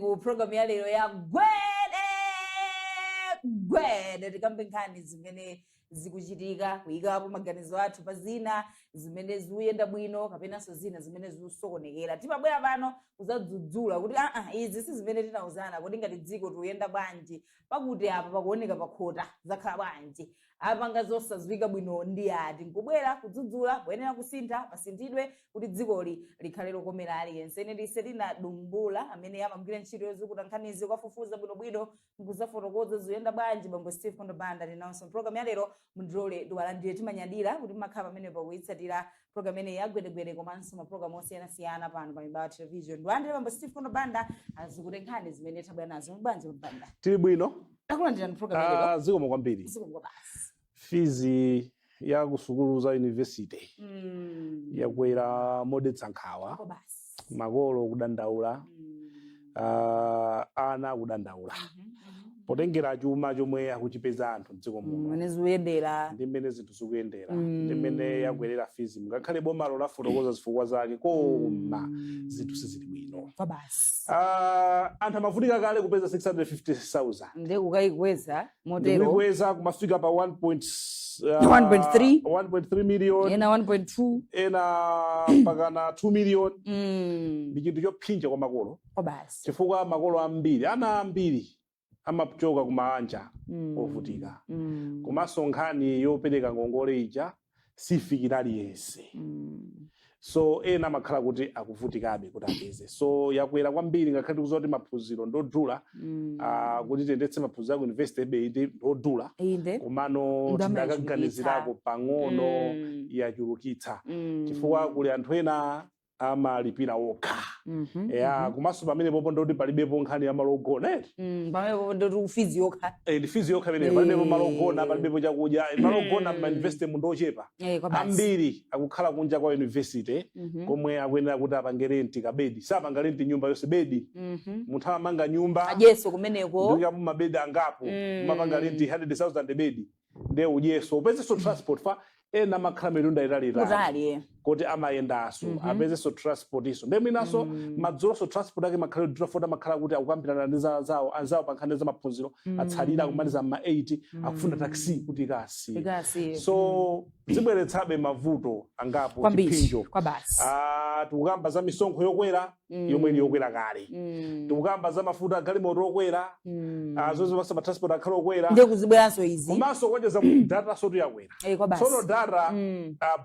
Program ya lero ya Gwede tikambe nkhani zimene zikuchitika kuyikapo maganizo athu pa zina zimene zikuyenda bwino kapenanso zina zimene zikusokonekera. Timabwera pano kuzadzudzula kuti izi si zimene tinauzana kuti ngati dziko tikuyenda bwanji pakuti apa pakuoneka pakhota zakhala bwanji apanga zosazwika bwino ndi ati nkubwera kudzudzula kuyenera kusintha pasinthidwe kuti dzikoli likhale lokomera aliyense. Ine ndise tinadumbula amene amagwira ntchito yozikuta nkhanizi kwafufuza bwinobwino nkuzafotokoza ziyenda bwanji bambo Steve Kondobanda linawonso program ya lero mundilole ndiwalandire timanyadira kuti makhala pamene pakuitsatira program ene ya Gwede komanso maprogram osiyanasiyana pano pa Mibawa television. Ndiwalandire bambo Steve Kondobanda azikute nkhani zimene tabwera nazo mbanje mbanda tili bwino takulandira program ya lero zikomo kwambiri. zikomo basi Fizi ya kusukulu za university yakwera modetsa nkhawa makolo kudandaula ana kudandaula potengera chuma chomwe akuchipeza anthu mdziko muno mmene zikuyendera ndi mmene zinthu zikuyendera ndi mmene yakwerera Fizi ngakhale bomalo lafotokoza zifukwa zake koma zinthu sizili bwino basi anthu amavutika kale kupeza 650,000 ndi kukayikweza motero kuyikweza kumafika pa 1.3 million ena 1.2 ena pakana 2 million ndi chinthu chopsinja kwa makolo basi chifukwa makolo ambiri ana ambiri amachoka kumanja ovutika komanso nkhani yopereka ngongole ija sifikira aliyense so ena amakhala kuti akuvutikabe kuti apeze so yakwera kwambiri ngakhale kuzoti maphunziro ndodula kuti tiyendetse maphunziro aku university ebe ndodula komano tidakaganizirako pang'ono yachulukitsa chifukwa kuli anthu ena amalipira okha komanso pamene popo ndoti palibepo nkhani ya malo ogona pamene popo ndoti Fizi yokha ndi Fizi yokha pamene palibepo malo ogona palibepo chakudya malo ogona ma university mundu ochepa ambiri akukhala kunja kwa university komwe akuyenera kuti apange renti kabedi sapanga renti nyumba yonse bedi munthu amanga nyumba ajeso kumeneko ndika mu mabedi angapo mapanga renti 100,000 bedi nde ujeso upezeso transport fa ena makhala milunda itali kuti amayendaso apezeso transport iso ndemwinaso madzuloso transport ake makhala drafota makhala kuti akukambirana ndi anzawo pa nkhani za maphunziro atsalira kumaliza ma 8 akufuna taxi kuti ikasi so zibweretsabe mavuto angapo chipinjo tikukamba za misonkho yokwera yomwe ni yokwera kale tikukamba za mafuta agalimoto okwera zonse basa ma transport akhala okwera ndiye kuzibweranso izi komanso kwacheza data sotu yakwera sono data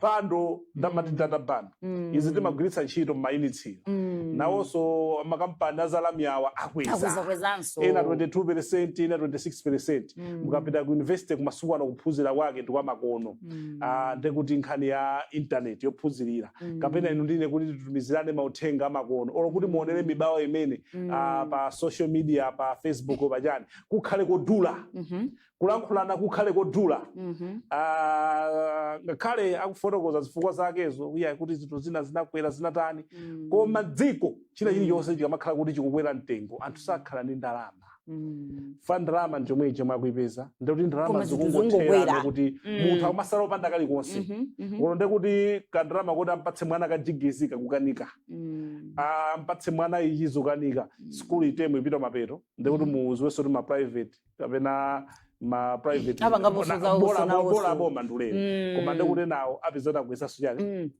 bando ndamati data bando izi timagwiritsa ntchito m'mayunitsiro nawonso makampani azalamyawa akweza ena 22% ena 26% mukapita ku university kumasukano kuphunzira kwake ndikwamakono ndekuti nkhani ya internet yophunzirira kapena inu ndine kuti titumizirane mauthenga amakono olo kuti muonere Mibawa imene pa social media pa Facebook pachani kukhale kodula kulankhulana kukhale kodula ngakhale akufotokoza zifukwa zakezo uya kuti zinthu zina zinakwera zinatani koma dziko china chilichonse chikamakhala kuti chikukwera mtengo anthu sakhala ndi ndalama fa ndalama njomwe chomwe akuyipeza ndikuti ndalama zikungothera kuti munthu akumasala opanda kalikonse ulonde kuti kandalama kuti ampatse mwana kajigezi kakukanika ampatse mwana ichizo kanika school itemo ipita mapeto ndikuti muziwenso kuti ma private kapena ma private bola boma ndulero koma ndikuti nawo apeza kuti akwezaso chani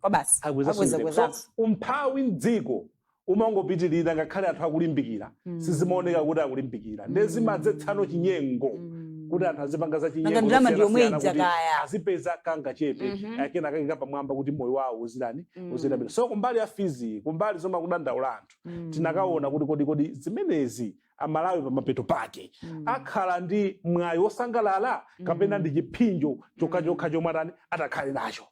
akwezaso umphawi mdziko umangopitirira ngakhale anthu akulimbikira sizimaoneka kuti akulimbikira ndezimadzetsano chinyengo kuti anthu azipanga za chinyengo azipeza kanga chepe akena kakika pamwamba kuti moyo wawo uzilani uzilabira so kumbali ya Fizi kumbali zomwe akudandaula anthu tinakaona kuti kodi zimenezi amalawi pa mapeto pake akhala ndi mwayi wosangalala kapena ndi chipinjo chokha chomwe atani atakhale nacho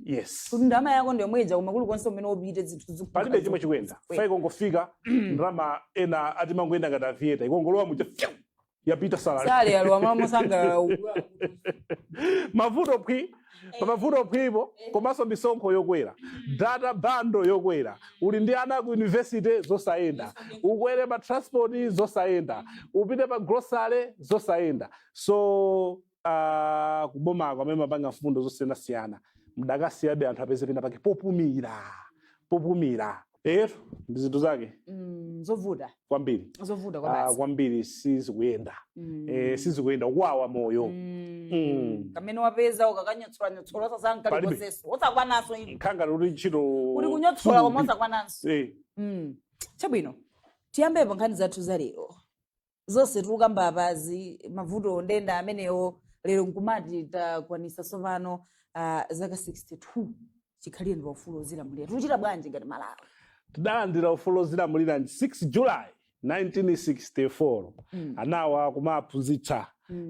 yes kuti ndalama yako ndiyo mweja koma kuli konse umene upite zinthu palibe chimwe chikwenda fa ikongofika ndalama ena atimangoyenda ngati avieta ikongolowa muja yapita salary alo amamusanga mavuto pwipo komanso misonkho yokwera data bando yokwera uli ndi ana ku university zosayenda ukwere pa transport zosayenda upite pa grocery zosayenda so kuboma kwa mema panga mfundo zosiyanasiyana mdakasiyabe anthu apeze pena pake popumira ndi zinthu zake zovuta kwambiri kwa basi kwambiri sizikuyenda sizikuyenda kuwawa moyo kamene wapeza ukakanyotsola sasanga kaliposeso osakwanaso khanga kuti ntchito uri kunyotsola koma osakwananso chabwino tiyambe pa nkhani zathu za lero zonse tikukamba apazi mavuto ndenda amenewo lero nkumati takwanisa sovano zaka 62 chikhalire ndi ufulu ozilamulira tikuchita bwanji ngati Malawi tidalandira ufulu ozilamulira 6 July 1964 anawa kumaphunzitsa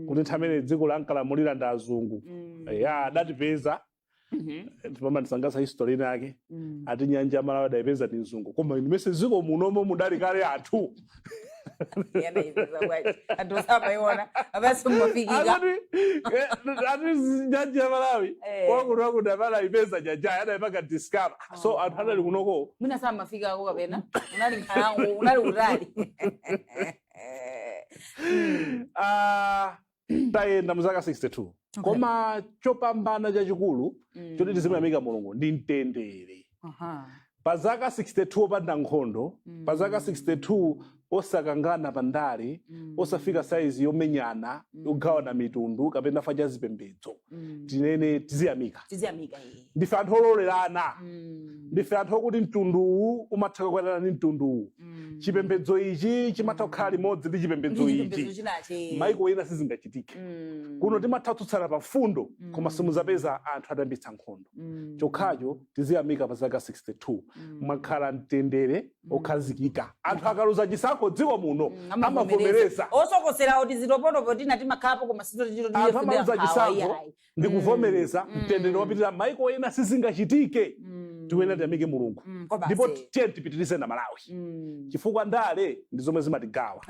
kuti nthamene dziko lankalamulira ndi azungu adatipeza tipamatizangasa history yake ati nyanja ya Malawi adayipeza ndi mzungu koma ndimese ziko munomo mudali kale athu ati nyanja ya Malawi wakuti adayipeza nyanja adayipanga discover so anthu adali kunoko mwina samafika ako kapena unali nkhalango unali utali tayenda muzaka 62 koma chopambana chachikulu choti tizimayamika Mulungu ndi mtendere pa zaka 62 opanda nkhondo pa zaka 62 osakangana pandale osafika saizi yomenyana yogawana mitundu kapena faja zipembedzo tinene tiziyamika ndife anthu ololerana ndife anthu okuti mtunduwu umatha kukwatana ndi mtunduwu chipembedzo ichi chimatha kukhala limodzi ndi chipembedzo ichi maiko ena sizingachitike kuno timatha kutsutsana pa fundo koma simuzapeza anthu atambitsa nkhondo chokhacho tiziyamika pa zaka 62 mwakhala mtendere okhazikika anthu akaluza chisankho dziko muno amavomereza osokosera kuti zitopotopo tina timakhapo koma anthu amaluza chisankho ndi kuvomereza mtendere wapitira maiko ena sizingachitike tiwena tiyamike Mulungu ndipo tiye tipitirize na Malawi chifukwa ndale ndi zomwe zimatigawa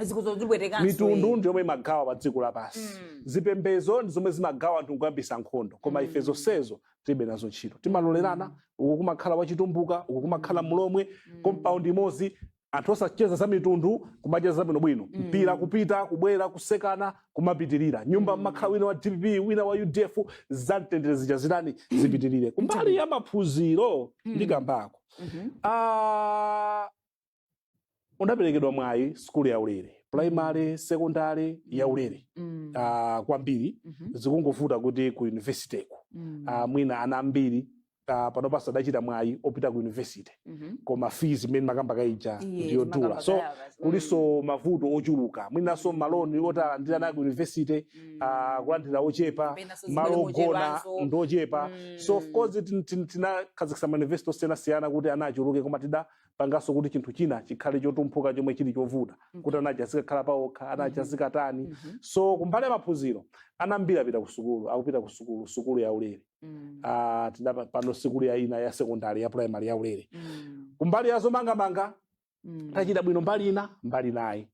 mitundu ndi yomwe imagawa pa dziko lapansi zipembezo ndi zomwe zimagawa anthu kuyambisa nkhondo koma ife zonsezo tilibe nazo ntchito timalolerana uku kumakhala wachitumbuka uku kumakhala Mulomwe compound imodzi anthu osacheza za mitundu kumacheza za bwinobwino mpira kupita kubwera kusekana kumapitirira nyumba makhala wina wa DPP wina wa UDF za mtendere zija zitani zipitirire kumbali ya maphunziro ndikambako unaperekedwa mwayi skulu ya ulere primary secondary ya ulere kwambiri zikungovuta kuti ku university mwina ana ambiri panopa sadachita mwayi opita ku university koma fees imene makamba kaija ndiyo dula so kuliso mavuto ochuluka mwinaso maloni otalandira nayo ku university kulandira ochepa malo ogona ndochepa so of course tinakhazikitsa ma university osiyanasiyana kuti ana achuluke koma tida pangaso kuti chinthu china chikhale chotumphuka chomwe chili chovuta kuti anaja azikakhala paokha anaja azikatani so kumbali ya maphunziro anambiri apita ku sukulu akupita ku sukulu ya ulere tidapa pano sukulu ya ina ya secondary ya primary ya ulere kumbali ya zomangamanga tachita bwino mbali ina mbali nayi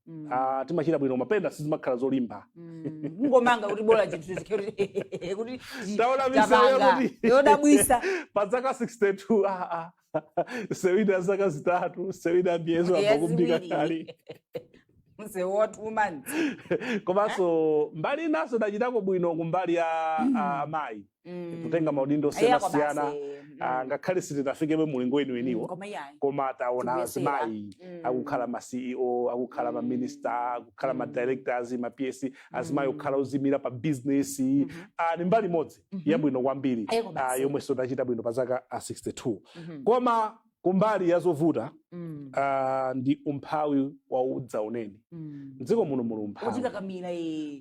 timachita bwino mapenda sizimakhala zolimba ngomanga kuti bola chinthu kuti taona miseyo kuti yodabwisa pa zaka 62 sewina zaka zitatu sewina myezo abakumbika kali mse what woman komanso mbali inaso dachitako bwino kumbali ya amayi kutenga maudindo osiyana ngakhale sitinafikepo mulingo weniweniwo koma taona azimayi akukhala ma CEO akukhala ma minister akukhala ma directors ma PS azimayi okhala ozimira pa business ni mbali imodzi yabwino kwambiri yomwe sodachita bwino pa zaka 62 koma kumbali yazovuta ndi umphawi wa udza unene mdziko muno muli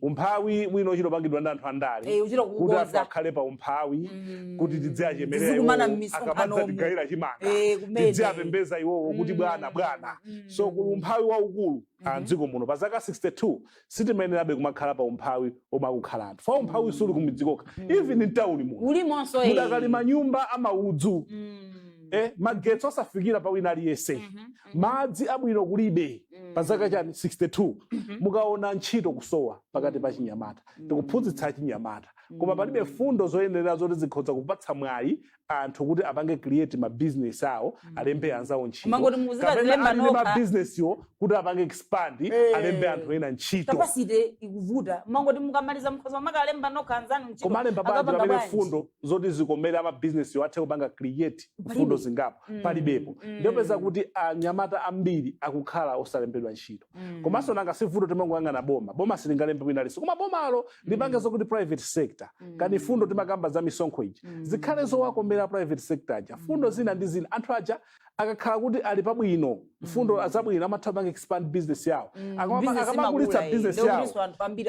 umphawi mwino uchitopangidwa ndi anthu andale kuti anthu akhale pa umphawi kuti tidze achemerewo akamadzatigayira chimanga tidze apembeza iwowo kuti bwana so kuli umphawi waukulu mdziko muno pa zaka 62 sitimayenerabe kumakhala pa umphawi omwe akukhala anthu fa umphawi suli kumidzikoka even mtawuni muno mudakali manyumba amaudzu magetsi osafikira pa wina aliyese madzi abwino kulibe pa zaka chani 62 mukaona ntchito kusowa pakati pa chinyamata tikuphunzitsa chinyamata koma palibe fundo zoyenera zoti zikhoza kupatsa mwayi anthu kuti apange create ma business awo alembe anzawo ntchito Mangoti muzilemba nokha ma business yo kuti apange expand alembe anthu ena ntchito capacity ikuvuta mangoti mukamaliza mkhoza makalemba nokha anzanu ntchito koma alemba banja pamene fundo zoti zikomera ma business yo athe kupanga create fundo zingapo palibepo ndiyopeza kuti anyamata ambiri akukhala osalembedwa ntchito komanso nanga sivuto timanguyang'ana boma silingalembe kwinalinso koma bomalo lipange zokuti private sector kani fundo timakamba za misonkho iji zikhale zowakomera private sector aja fundo zina ndi zina anthu aja akakhala kuti ali pabwino fundo azabwino amatha kupanga expand business yawo akamagulitsa business yawo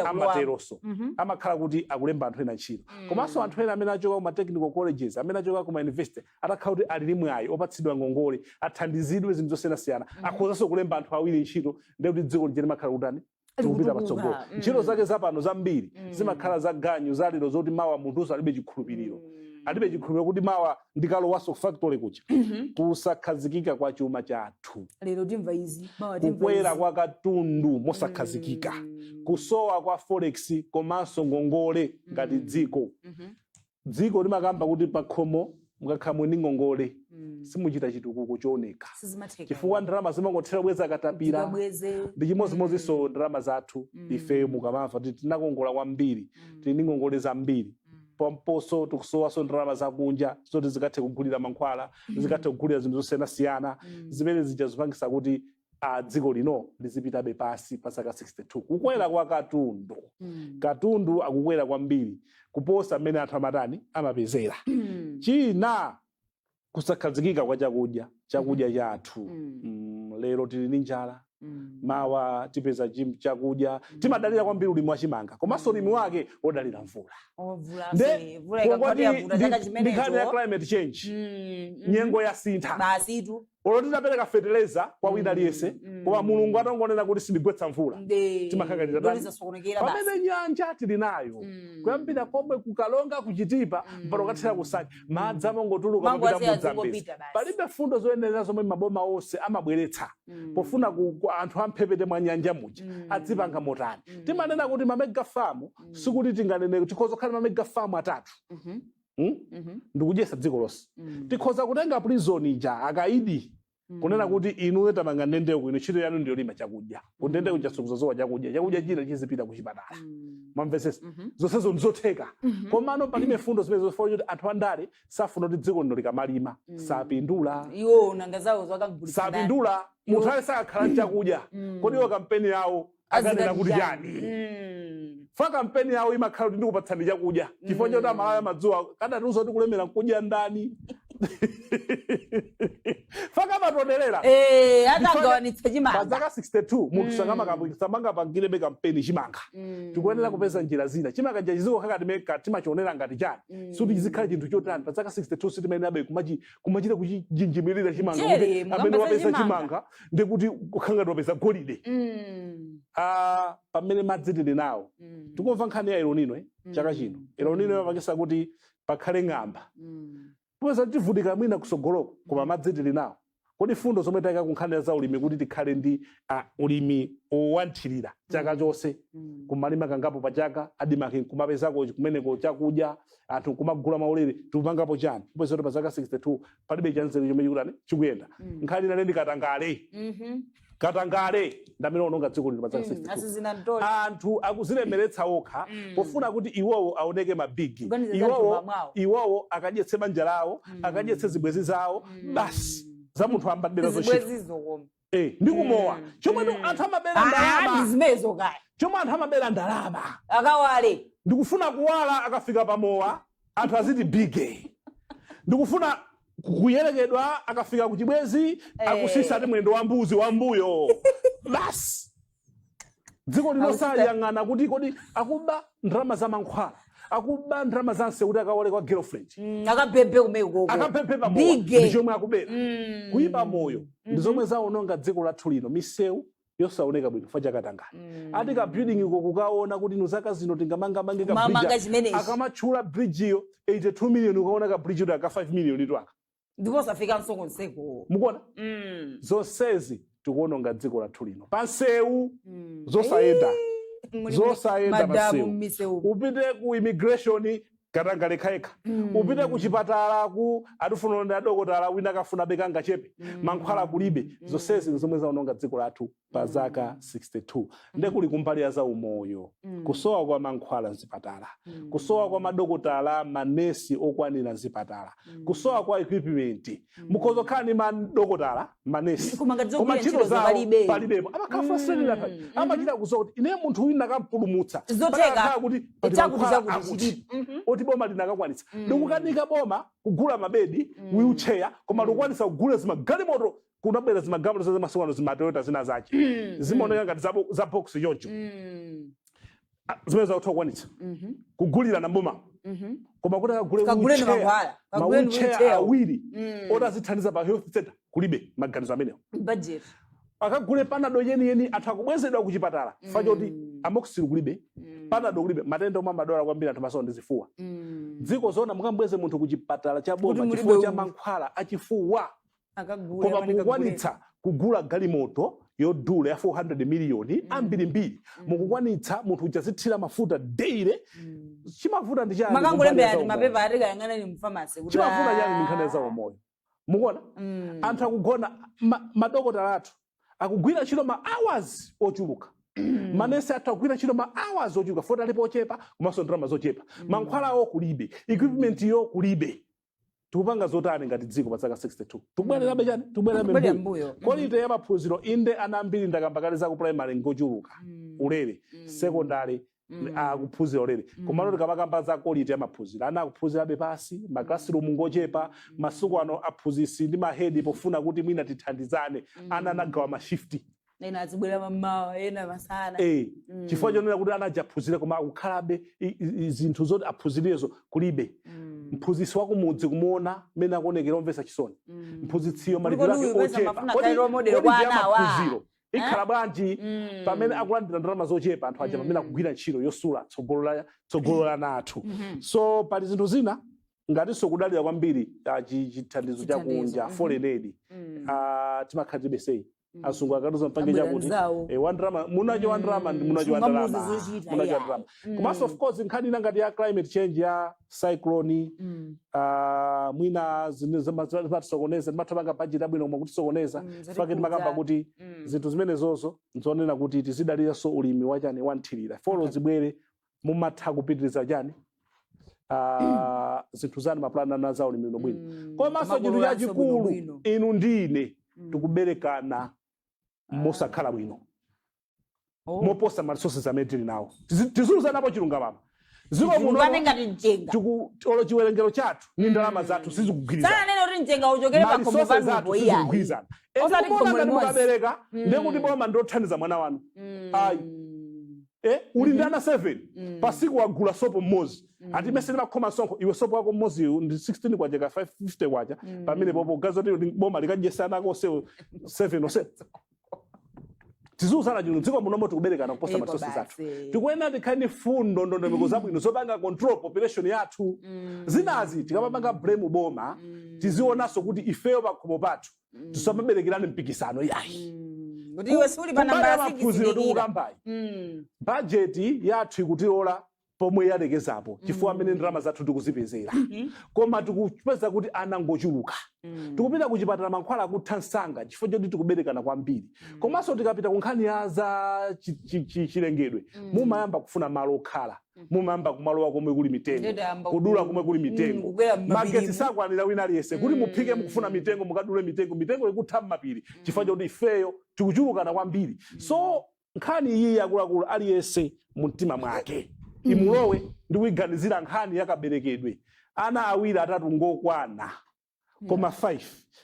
amateronso amakhala kuti akulemba anthu ena ntchito komanso anthu ena amene achoka kuma technical colleges amene achoka kuma university atakhala kuti ali ndi mwayi opatsidwa ngongole athandizidwe zinthu zosiyanasiyana akhozanso kulemba anthu awiri ntchito ndiye kuti dziko lije limakhala kutani tikupita patsogolo ntchito zake zapano zambiri zimakhala za ganyu zalero zoti mawa munthuso alibe chikhulupiriro kuti mawa ndikalowaso factory kucha kusakhazikika kwa chuma chathu lero timva izi kukwera kwa katundu mosakhazikika kusowa kwa forex komanso ngongole ngati dziko limakamba kuti pakhomo mukakhamwe ndi ngongole simuchita chitukuko chooneka chifukwa ndalama zimangothera bweza katapira ndi chimodzimodzinso ndalama zathu ife mukamamva kuti tinakongola kwambiri tili ndi ngongole zambiri pomposo tikusowaso ndalama zakunja zoti zikathe kugulira mankhwala zikathe kugulira zinthu zosiyanasiyana zimene zija zipangisa kuti dziko lino lizipitabe pasi pa zaka 62 kukwera kwa katundu akukwera kwambiri kuposa mmene anthu amatani amapezera china kusakhazikika kwa chakudya chathu lero tili ndi njala mawa tipeza chakudya timadalira kwambiri ulimi wachimanga komanso ulimi wake wodalira mvula ndikhani ya climate change nyengo yasintha basitu olo tinapereka fertilizer kwa wina aliyense koma mulungu atangonena kuti sindigwetsa mvula timakhakalira pamene nyanja tili nayo kuyambira komwe kukalonga kuchitipa mpaka ukathera kusanja madzi amangotuluka kupita Mozambique palibe fundo zoyenera zomwe maboma onse amabweretsa pofuna anthu amphepete mwa nyanja muja adzipanga motani timanena kuti mamega farm sikuti tinganene tikhoza kukhala mamega farm atatu ndikudyesa dziko lonse tikhoza kutenga prison ija akaidi kunena kuti inuyo tamanga ndendeko ino ntchito yanu ndiyo lima chakudya kundendeko chasukuzazowa chakudya china chizipita kuchipatala mwamvesesa zonsezo ndizotheka komano palibe fundo zimene zofuna kuti anthu andale safuna kuti dziko lino likamalima sapindula iwo nanga zawo zakagulitsa sapindula munthu ali sakakhala chakudya kodi iwo kampeni yawo akanena kuti chani fa kampeni yawo imakhala kuti ndikupatsani chakudya chifukwa choti amalaya madzuwa kadatiuza kuti kulemera nkudya ndani faka matoderera atagawanitsa chimanga pazaka 62 munthu samanga pangirebe kampeni chimanga tikuyenera kupeza njira zina chimanga chachiziko kakatimeka timachionera ngati chani suti chizikhala chinthu chotani pazaka 62 sitimayenabe kumachita kuchinjimirira chimanga kuti amene wapeza chimanga ndikuti ukhangati wapeza golide pamene madzi tili nawo tikumva nkhani ya elonino chaka chino elonino yapangisa kuti pakhale ng'amba Pweza tivutika mwina kusogoloko koma madzi tili nawo kodi fundo zomwe tayika kunkhani za ulimi kuti tikhale ndi ulimi owanthirira chaka chonse kumalima kangapo pa chaka adimake kumapezako kumeneko chakudya anthu kumagula maulere tikupangapo chani pweza kuti pa zaka 62 palibe chanzeru chomwe chikutani chikuyenda nkhani nane ndi katangale ndamene ononga dziko lino pa zaka 62 anthu akuzilemeretsa okha pofuna kuti iwowo aoneke mabigi iwowo akadyetse banja lawo akadyetse zibwenzi zawo basi za munthu ambadera zochita ndikumowa chomwe anthu amabera ndalama chomwe anthu amabera ndalama akawale ndikufuna kuwala akafika pamowa anthu aziti bige ndikufuna kuyerekedwa akafika kuchibwezi akusisa ati mwendo wa mbuzi wa mbuyo basi dziko linosayang'ana kuti kodi akuba ndalama za mankhwala akuba ndalama za nsekuti akawale kwa girlfriend akabhebhe kumeko akabhebhe pamowa ndi chomwe akubera kuyipa moyo ndi zomwe zaononga dziko lathu lino misewu yosaoneka bwino fa chakatangana ati ka building iko kukaona kuti nuzaka zino tingamangamange ka bridge akamatchula bridge iyo 82 million ukaona ka bridge aka 5 million itwaka ndipo safika msongo nseko mukuona zonsezi tikuononga dziko lathu lino pansewu zosayenda zosayenda madamu pasewu upite ku immigration katanga lekhaekha upite ku chipatala ku atufuna ndi adokotala wina kafuna bekanga chepe mankhwala kulibe zonsezi zomwe zaononga dziko lathu pa zaka 62 nde kuli kumbali ya za umoyo kusowa kwa mankhwala mzipatala kusowa kwa madokotala manesi okwanira mzipatala kusowa kwa equipment mukhozo khani madokotala manesi koma ntchito zawo palibepo amakhala frustrated apa amachita kuzoti ine munthu wina kampulumutsa zoteka kuti chakuti oti boma linakakwanitsa ndikukanika boma kugula mabedi wheelchair koma likwanitsa kugula zimagalimoto kunabwera zimagalimoto zamasukano zimatoyota zina zache zimaoneka ngati za box choncho zimene zakutha kugulira na boma koma kuti akagule wheelchair awiri otazithandiza pa health center kulibe maganizo amenewo budget akagule panado yeniyeni athu akubwezedwa kuchipatala fachoti amoxicillin kulibe panado kulibe matenda omwe amadola kwambiri anthu maso ndi zifuwa dziko zona mukambweze munthu kuchipatala cha boma chifukwa cha mankhwala achifuwa koma mukukwanitsa kugula galimoto yodula ya 400 miliyoni ambirimbiri mukukwanitsa munthu uchazithira mafuta daily chimavuta ndi chani makangolembera ndi mapepa ati kayang'ana ni mfamasi kuti chimavuta chani nkhani za umoyo mukuona anthu akugona madokotala athu akugwira ntchito ma hours ochuluka manesi athu akugwira ntchito ma hours ochuluka fota alipo ochepa komanso ndalama zochepa mankhwalawo kulibe equipment yo kulibe tikupanga zotani ngati dziko pa zaka 62 tubwererabe chani tubwererabe mbuyo quality ya maphunziro inde ana ambiri ndakamba za ku primary ngochuluka ulere secondary akuphunzira ulere komano tikamakamba za quality ya maphunziro ana akuphunzirabe pasi ma classroom ngochepa masuku ano aphunzisi ndi mahedi pofuna kuti mwina tithandizane ana anagawa ma shift ena azibwera mamawa ena masana chifukwa chonena kuti anajaphunzire koma akukhalabe zinthu zoti aphunzirezo kulibe mphunzitsi wakumudzi kumuona mene akuonekera omvesa chisoni mphunzitsiyo malipiro ake ochepa maphunziro ikhala bwanji pamene akulandira ndalama zochepa anthu aja pamene akugwira ntchito yosula tsogolo la athu so pali zinthu zina ngatinso kudalira kwambiri chithandizo chakunja foreign aid timakhala tibesei asungu akatuza mpange chakuti wandrama munacho wandrama munacho wandrama komanso of course nkhani ngati ya climate change ya cyclone mwina zimatisokoneza timathamanga budget abwino koma kutisokoneza fake timakamba kuti zinthu zimenezozo nzonena kuti tizidaliranso ulimi wachani wanthirira folo zibwere mumatha kupitiriza chani zinthu zanu mapulani za ulimi bwino komanso chinthu chachikulu inu ndine tikuberekana mosakhala bwino moposa ma resources amene tili nawo tizuluzanapo chilungamo ziko muno ngati mchenga olo chiwerengero chathu ni ndalama zathu sizikugwirizana sana neno kuti mchenga uchokere pa khombo pano iya osati khombo mukabereka ndekuti boma ndothandiza mwana wanu ayi uli ndi ana 7 pasiku wagula sopo mmozi ati mesene makhoma sonko iwe sopo wako mmozi ndi 16 kwaja ka 550 kwaja pamene popo gazo ndi boma likajesana ko 7 ose tizusana chino dziko muno moto kuberekana kuposa resources zathu tikuyenera tikhani fundo ndondomeko zabwino zopanga control population yathu zinazi tikamapanga blame boma tizionaso kuti ifeyo pakhomo pathu tisamaberekerane mpikisano yayi kuti iwe suli pa namba 6 budget yathu ikutilola pomwe yalekezapo chifukwa amene ndalama zathu tikuzipezera koma tikupeza kuti ana ngochuluka tikupita kuchipatala mankhwala akutha msanga chifukwa choti tikuberekana kwambiri komanso tikapita kunkhani ya za chilengedwe mumayamba kufuna malo okhala mumayamba kumalowa komwe kuli mitengo kudula komwe kuli mitengo magetsi sakwanira wina aliyense kuti muphike mukufuna mitengo mukadule mitengo ikutha m'mapiri chifukwa choti ifeyo tikuchulukana kwambiri so nkhani iyi yakuluakulu aliyense mu mtima mwake imulowe ndi kuiganizira nkhani yakaberekedwe ana awiri atatu ngokwana koma 5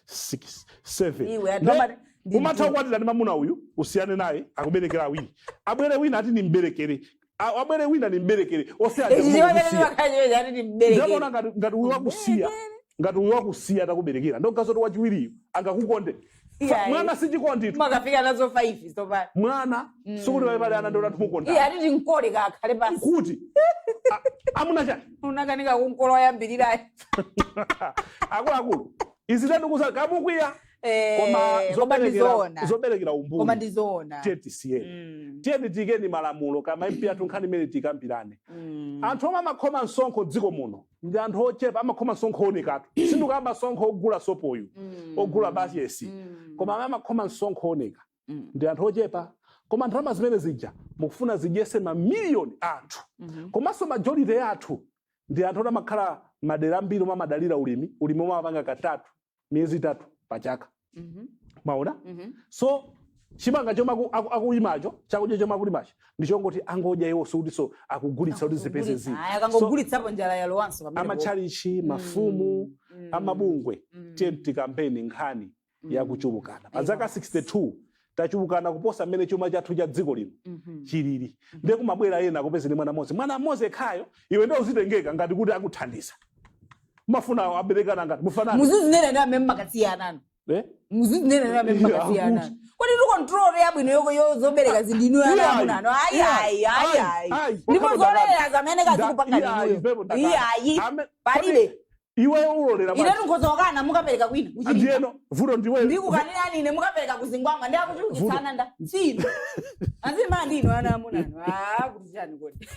6 7 umatha kukwatira ndi mamuna uyu usiyane naye akuberekera awiri abwere wina ati nimberekere abwere wina nimberekere osiyana ngati uyu wakusiya atakuberekera ndokazoti wachiwiriyo angakukonde mwana sichikondi makafika nazo 5 sopa mwana sikuti pale ana ndona tumukonda iya ati nkole kakhale basi kuti amuna chani unakanika kunkolo yambirira akulu izi tatu kusa kamukwiya koma ndizoona. zoberekera Koma umbuli ndizoona. tiyeni tikeni malamulo kama MP athu nkhani imene tikambirane. Anthu omwe amakhoma msonkho dziko muno ndi anthu ochepa amakhoma msonkho onekatu. Sindikamba msonkho ogula sopoyu ogula basi yesi koma amakhoma msonkho oneka ndi anthu ochepa. Koma ndalama zimene zija mukufuna zidyese mamiliyoni anthu. Komanso majority yathu ndi anthu amakhala madera ambiri omwe amadalira ulimi omwe amapanga katatu miyezi 3 pachaka. Maona? So chimanga chomwe akulimacho chakudya chomwe akulimacho ndichongoti angodya iwo kuti so akugulitsa kuti zipeze zina. Akangogulitsapo njala ya lowanso pamene. Amachalichi, mafumu, amabungwe TNT campaign nkhani ya kuchulukana. Pa zaka 62 tachulukana kuposa mmene chuma chathu cha dziko lino chilili. Ndiye kumabwera ena akupezeni mwana mmodzi ekhayo iwe ndio uzitengeka ngati kuti akuthandiza. Mafuna aberekana ngati mufanana. Muzizinena ndi amene makasiyana. Muzizinena ndi amene makasiyana. Kodi tu control yabwino yozobereka zindinu yana amunano. Ayi. Ndipo zolera zamene kazikupanga ninuyo. Ayi. Palile. Iwe ulolera basi. Ine nkozokana mukapereka kwina. Ndiyeno vuto ndiwe. Ndikukanira nine mukapereka kuzingwanga ndi akuchulukitsana nda. Sino. Azima ndino ana amunano. Kuti chani kodi.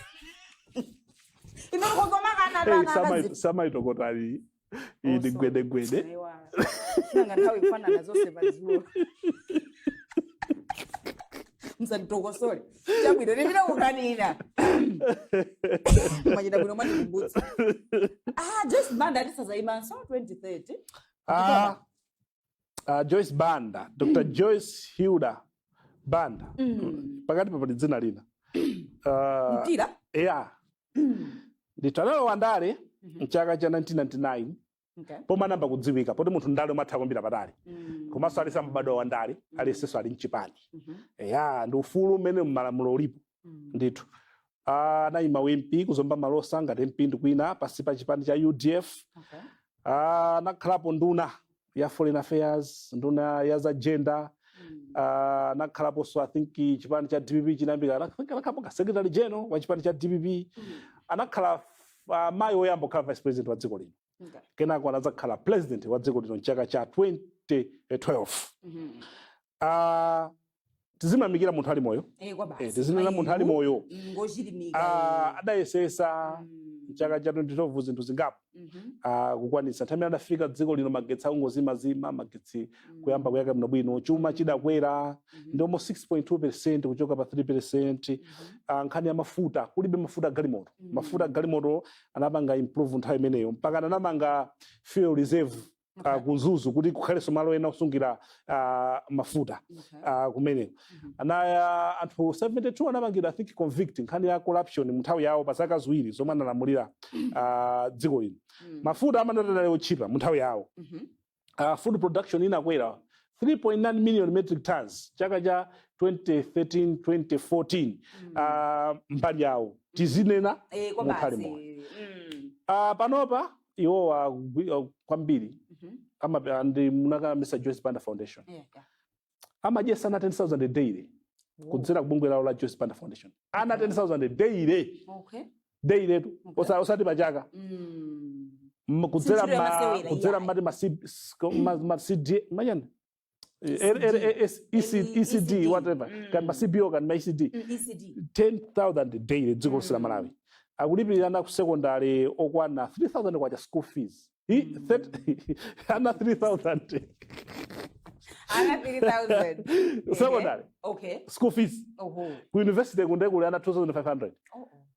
Ine nkozokana na. Samaitokotali. Idi gwede. Nanga nthawi ifanana zonse pazuwa. Msantokosole. Chabwino ndipita kukanira. Machita bwino mani kumbutsa. Joyce Banda atisazaima so 2030. Joyce Banda, Dr. Joyce Hilda Banda. Pakati pa dzina lina. Mtira? Yeah. Nditanalo wandale mchaka cha 1999. Poma namba kudziwika poti munthu ndale umatha kwambira patali. Komanso ali sambadwa wandale ali seso ali mchipani. Ndi ufulu umene mmalamulo ulipo ndithu. Anayima MP kuzomba malosa ngati MP ndikwina pasi pa chipani cha UDF. Nakhalapo nduna ya foreign affairs, nduna ya za gender. Nakhalapo so I think chipani cha DPP chinambika nakhapo secretary general wa chipani cha DPP. Anakhala mayi oyamba kukhala vice president wa dziko lino. Kenako anadzakhala president wa dziko lino chaka cha 2012. Tizimamikira munthu ali moyo. Tizimamikira munthu ali moyo. Adayesesa chaka cha 2012 zinthu zingapo. Kukwanisa nthawi adafika dziko lino magetsi angozimazima magetsi kuyamba kuyaka bwino bwino chuma chidakwera ndi almost 6.2% kuchoka pa 3%. Nkhani ya mafuta kulibe mafuta galimoto. Mafuta galimoto anapanga improve nthawi imeneyo mpaka anamanga fuel reserve kunzuzu kuti kukhalenso malo ena osungira mafuta kumene. Anthu 72 anamangira I think convict nkhani ya corruption munthawi yawo pa zaka ziwiri zomwe analamulira dziko lino. Mafuta amanatala ochipa munthawi yawo. Food production inakwera 3.9 million metric tons chaka cha 2013-2014 mbali yawo tizinena mukhale moyo. Panopa iwowa kwambiri ndi munaka Mr. Joyce Banda Foundation. Amadyesa na 10,000 a daily kudzera kubungwe lawo la Joyce Banda Foundation. Ana 10,000 a daily. Daily osati pachaka. Kudzera mati masidi mayani. ECD whatever. Kan masibio kan ECD. 10,000 a daily dziko la Malawi. Akulipirana ku secondary okwana 3,000 kwacha school fees. Ana 3,000. Ana 3,000. Secondary. Okay. School fees. Ku university kundekule ana 2,500.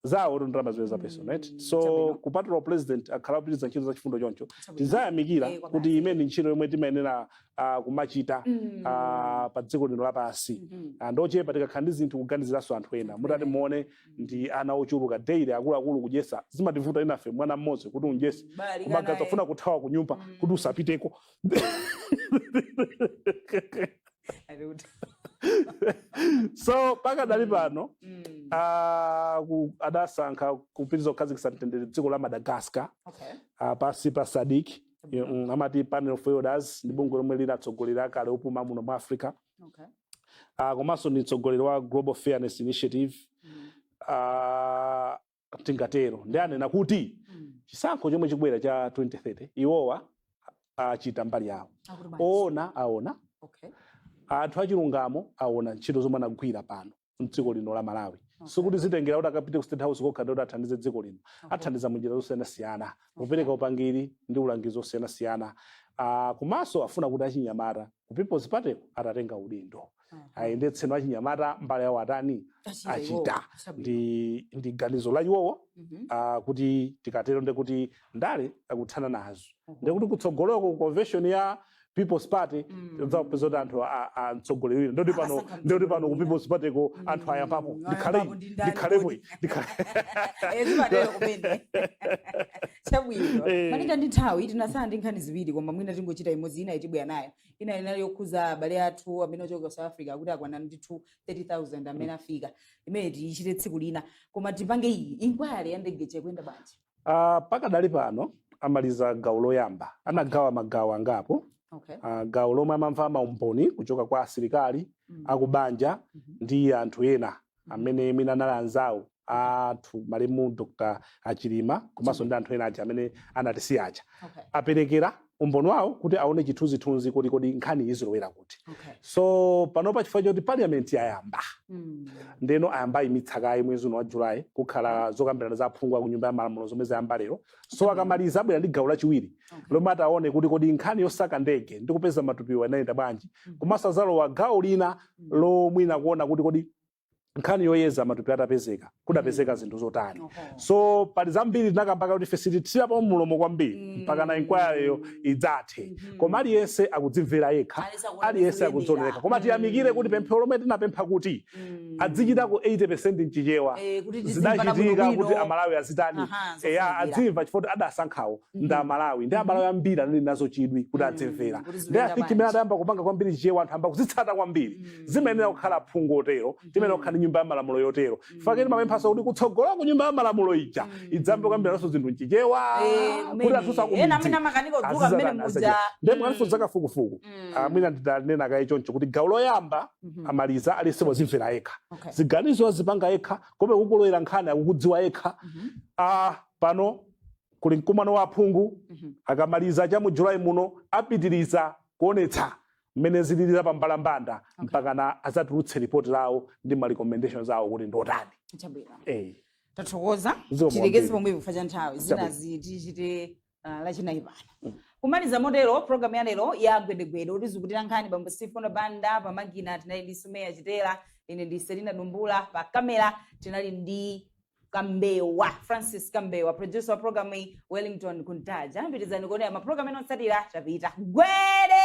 Zawo ndalama ziweza pesa, right? So kupatula president akhalapiriza ntchito za chifundo choncho. Tizayamikira kuti imene ntchito yomwe timayenera kumachita pa dziko lino lapansi. Ndochepa tikakhala ndi zinthu kuganiziranso anthu ena. Mutati muone ndi ana ochuluka daily akuluakulu kudyesa. Zimativuta inafe mwana mmodzi kuti undyese. Kumagaza ufuna kuthawa ku nyumba kuti usapiteko. So paka dali pano adasankha kupitiriza kukhazikitsa mtendere dziko la Madagascar. Pasi pa SADC amati panel of elders ndi bungwe lomwe linatsogolera kale upuma muno mu Africa. Komanso ndi mtsogoleri wa Global Fairness Initiative. Tingatero ndi anena kuti chisankho chomwe chikubwera cha 2030 iwowa achita mbali yawo. Aona. Okay. Anthu achilungamo aona ntchito zomwe anagwira pano mdziko lino la Malawi. Sikuti zitengera kuti akapite ku State House kokha kuti athandize dziko lino. Athandiza munjira zosiyanasiyana, kupereka upangiri ndi ulangizi osiyanasiyana. Komanso afuna kuti achinyamata ku People's Party atatenga udindo. Ayendetseni achinyamata mbali yawo atani achita. Ndi ganizo la iwowo kuti tikatero ndi kuti ndale akuthana nazo. Ndi kuti kutsogoloko ku convention ya People's Party ndzapeza kuti anthu amtsogolerera ndoti pano ku People's Party ko anthu ayapapo ndikhalepo ezimatero kumene chabwino malinga ndi nthawi tinasala ndi nkhani ziwiri koma mwina tingochita imodzi ina itibwera nayo ina inali yokhuza abale athu amene ochoka South Africa kuti akwana ndi 30,000 amene afika imene tichite tsiku lina koma tipange iyi inquiry ya ndege chekwenda bwanji. Pakadali pano amaliza gawo loyamba anagawa magawo angapo. Okay. Gawo lomwe amamva maumboni kuchoka kwa asilikali akubanja ndi anthu ena amene mwina anali anzawo athu malemu Dr. Achilima komanso ndi anthu ena aja amene anatisiya aja. Aperekera umboni wawo kuti aone chithunzithunzi kodi nkhani izilowera kuti. So panopa chifukwa choti parliament yayamba ndeno ayamba imitsakayi mwezi uno wa July kukhala zokambirana za aphungu ku nyumba ya malamulo zomwe zayamba lero. So akamaliza abwera ndi gawo lachiwiri lomwe ataone kuti kodi nkhani yosaka ndege ndi kupeza matupiwa inayenda bwanji komanso azalowa gawo lina lomwina kuona kuti kodi nkhani yoyeza matupi atapezeka kudapezeka zinthu zotani. So pali zambiri tinakambaka kuti fesititira pa mulomo kwambiri mpaka na inquiry idzathe koma aliyense akudzimvera yekha aliyense akudzioneka koma tiyamikire kuti pemphero lomwe tinapempha kuti adzichitako 80% mchichewa zidachitika kuti amalawi azitani adzimva chifukwa adasankhawo ndi amalawi ndi amalawi ambiri anali nazo chidwi kuti adzimvera ndi afikimene adayamba kupanga kwambiri chichewa anthu amba kuzitsata kwambiri zimenera kukhala phungu otero timenera kukhala nyumba ya malamulo yotero fakeni mapemphaso kuti kutsogola ku nyumba ya malamulo ija idzambe kwambira naso zinthu mchichewa kuti atusa ku ndi mwanso zakafukufuku mwina nditanena kaye choncho kuti gawo loyamba amaliza alisepo zimvera yekha ziganizo zipanga yekha kome kukolowera nkhani akukudziwa yekha. Pano kuli mkumano wa aphungu akamaliza cha mu July muno apitiriza kuonetsa mmene zililira pa mbalambanda mpaka na azatulutse report lawo ndi ma recommendations awo kuti ndotani. Tathokoza chilekezi pomwe kufa cha nthawi zina tichite lachinayi pano kumaliza modelo program ya lero ya Gwede kuti zikutira nkhani bambo Stephen Banda pamagina tinali ndi Sumeya Chitela ine ndi Selina Dumbula pa kamera tinali ndi Kambewa Francis Kambewa producer wa program Wellington Kuntaja mbitizani kuona program eno tsatira tapita Gwede.